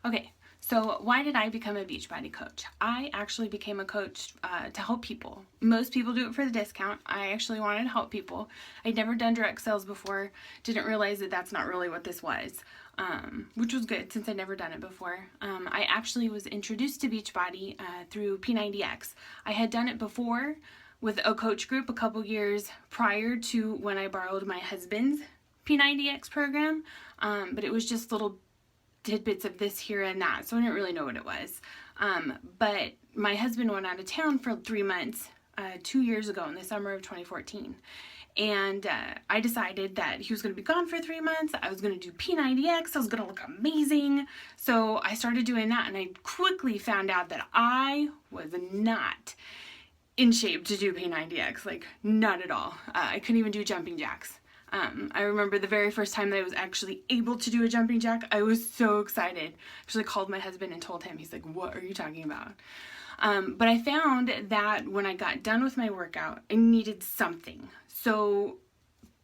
Okay, so why did I become a Beachbody coach? I actually became a coach to help people. Most people do it for the discount. I actually wanted to help people. I'd never done direct sales before, didn't realize that that's not really what this was, which was good since I'd never done it before. I actually was introduced to Beachbody through P90X. I had done it before with a coach group a couple years prior to when I borrowed my husband's P90X program, but it was just little tidbits of this here and that, so I didn't really know what it was. But my husband went out of town for 3 months 2 years ago in the summer of 2014. And I decided that he was going to be gone for 3 months. I was going to do P90X. I was going to look amazing. So I started doing that, and I quickly found out that I was not in shape to do P90X, like not at all. I couldn't even do jumping jacks. I remember the very first time that I was actually able to do a jumping jack, I was so excited. I actually called my husband and told him. He's like, what are you talking about? But I found that when I got done with my workout, I needed something. So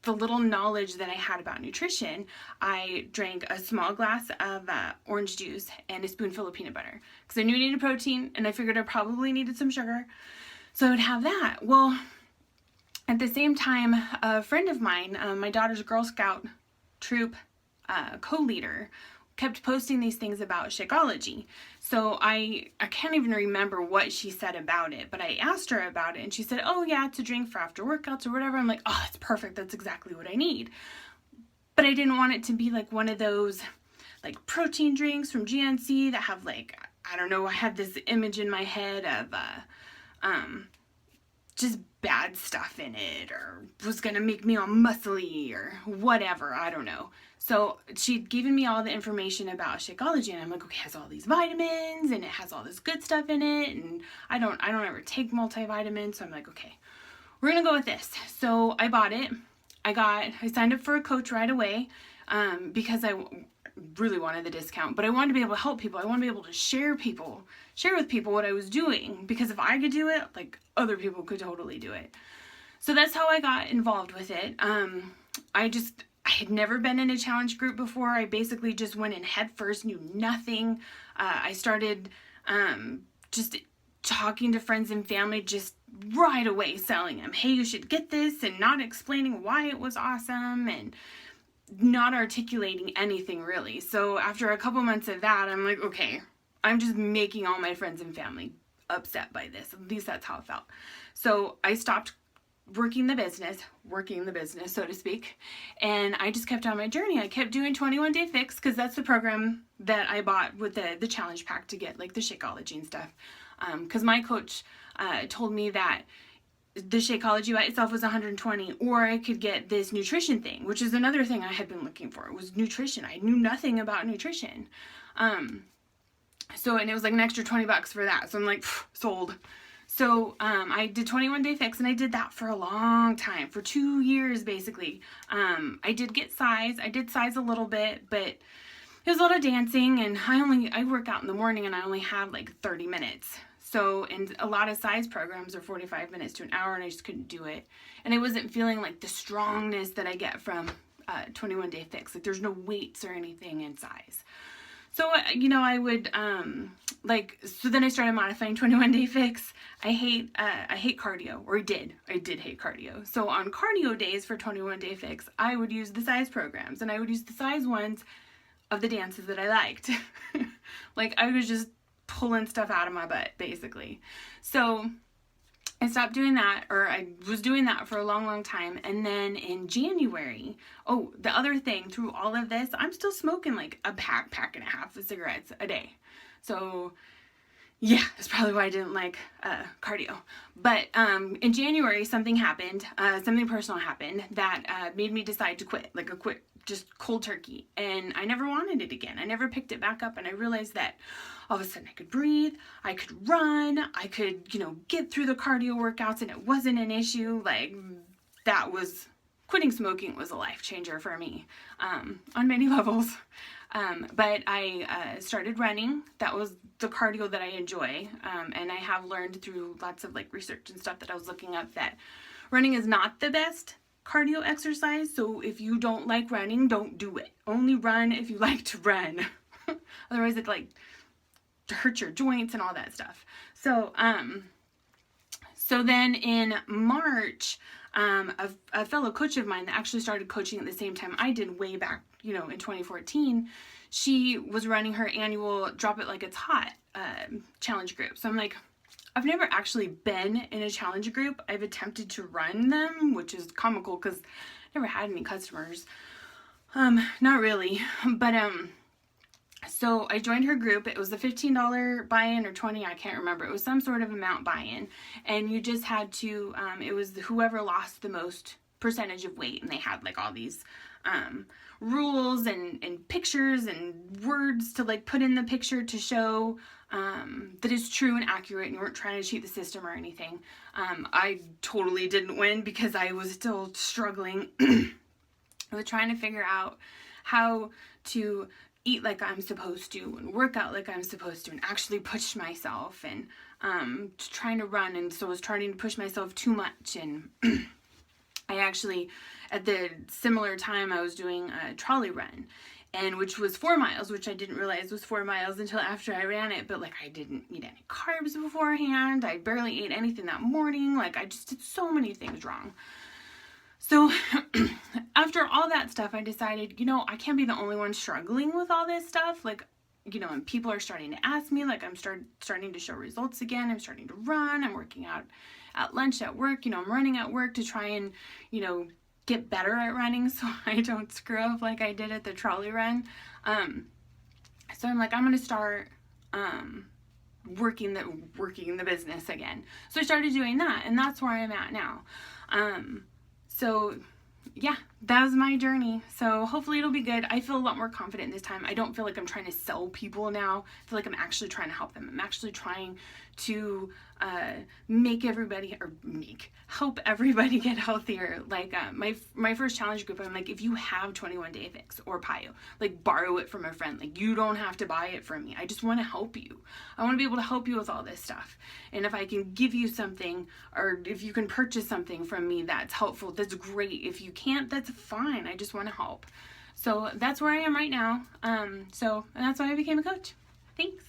the little knowledge that I had about nutrition, I drank a small glass of orange juice and a spoonful of peanut butter because I knew I needed protein, and I figured I probably needed some sugar. So I would have that. Well, at the same time, a friend of mine, my daughter's Girl Scout troop co-leader, kept posting these things about Shakeology. So I can't even remember what she said about it, but I asked her about it, and she said, oh yeah, it's a drink for after workouts or whatever. I'm like, oh, that's perfect. That's exactly what I need. But I didn't want it to be like one of those like protein drinks from GNC that have like, I don't know, I had this image in my head of just bad stuff in it, or was gonna make me all muscly or whatever, I don't know. So she'd given me all the information about Shakeology, and I'm like, okay, it has all these vitamins and it has all this good stuff in it, and I don't ever take multivitamins, so I'm like, okay, we're gonna go with this. So I bought it. I signed up for a coach right away because I really wanted the discount, but I wanted to be able to help people. I wanted to be able to share with people what I was doing, because if I could do it, like, other people could totally do it. So that's how I got involved with it. I had never been in a challenge group before. I basically just went in head first, knew nothing. I started just talking to friends and family just right away, selling them, hey, you should get this, and not explaining why it was awesome, and not articulating anything really. So after a couple months of that, I'm like, okay, I'm just making all my friends and family upset by this. At least that's how it felt. So I stopped working the business, so to speak, and I just kept on my journey. I kept doing 21 Day Fix because that's the program that I bought with the challenge pack to get like the Shakeology and stuff. Because my coach told me that the Shakeology by itself was 120, or I could get this nutrition thing, which is another thing I had been looking for, was nutrition. I knew nothing about nutrition. And it was like an extra $20 for that. So I'm like, sold. So I did 21 Day Fix, and I did that for a long time, for 2 years basically. I did get size. I did size a little bit, but it was a lot of dancing, and I work out in the morning, and I only have like 30 minutes. So, and a lot of size programs are 45 minutes to an hour, and I just couldn't do it. And I wasn't feeling like the strongness that I get from 21 Day Fix. Like, there's no weights or anything in size. So, I would, so then I started modifying 21 Day Fix. I hate cardio, or I did hate cardio. So on cardio days for 21 Day Fix, I would use the size programs, and I would use the size ones of the dances that I liked. Like, I was just pulling stuff out of my butt, basically. So I stopped doing that, or I was doing that for a long, long time. And then in January, the other thing, through all of this, I'm still smoking like a pack and a half of cigarettes a day. So yeah, that's probably why I didn't like cardio. But in January, something happened, something personal happened that made me decide to quit, just cold turkey. And I never wanted it again. I never picked it back up, and I realized that all of a sudden I could breathe, I could run, I could, get through the cardio workouts, and it wasn't an issue. Like, quitting smoking was a life changer for me on many levels. But I started running. That was the cardio that I enjoy. And I have learned through lots of research and stuff that I was looking up that running is not the best cardio exercise. So if you don't like running, don't do it. Only run if you like to run. Otherwise it like hurts your joints and all that stuff. So so then in March, a fellow coach of mine that actually started coaching at the same time I did, way back, in 2014, she was running her annual Drop It Like It's Hot challenge group. So I'm like, I've never actually been in a challenge group. I've attempted to run them, which is comical because I never had any customers. Not really, but so I joined her group. It was a $15 buy-in or 20, I can't remember. It was some sort of amount buy-in, and you just had to, it was whoever lost the most percentage of weight, and they had like all these rules and pictures and words to like put in the picture to show that it's true and accurate, and you weren't trying to cheat the system or anything. I totally didn't win because I was still struggling with trying to figure out how to eat like I'm supposed to and work out like I'm supposed to and actually push myself, and trying to run, and so I was trying to push myself too much. And I actually, at the similar time, I was doing a trolley run, and which was 4 miles, which I didn't realize was 4 miles until after I ran it. But like, I didn't eat any carbs beforehand. I barely ate anything that morning. Like, I just did so many things wrong. So after all that stuff, I decided, I can't be the only one struggling with all this stuff. Like, and people are starting to ask me, like, I'm starting to show results again. I'm starting to run. I'm working out at lunch at work. I'm running at work to try and, get better at running so I don't screw up like I did at the trolley run. So I'm like, I'm going to start working the business again. So I started doing that, and that's where I'm at now. So yeah, that was my journey. So hopefully it'll be good. I feel a lot more confident this time. I don't feel like I'm trying to sell people now. I feel like I'm actually trying to help them. I'm actually trying to help everybody get healthier. Like my first challenge group, I'm like, if you have 21 Day Fix or PIO, like borrow it from a friend. Like, you don't have to buy it from me. I just want to help you. I want to be able to help you with all this stuff. And if I can give you something, or if you can purchase something from me that's helpful, that's great. If you can't, that's fine. I just want to help. So that's where I am right now. And that's why I became a coach. Thanks.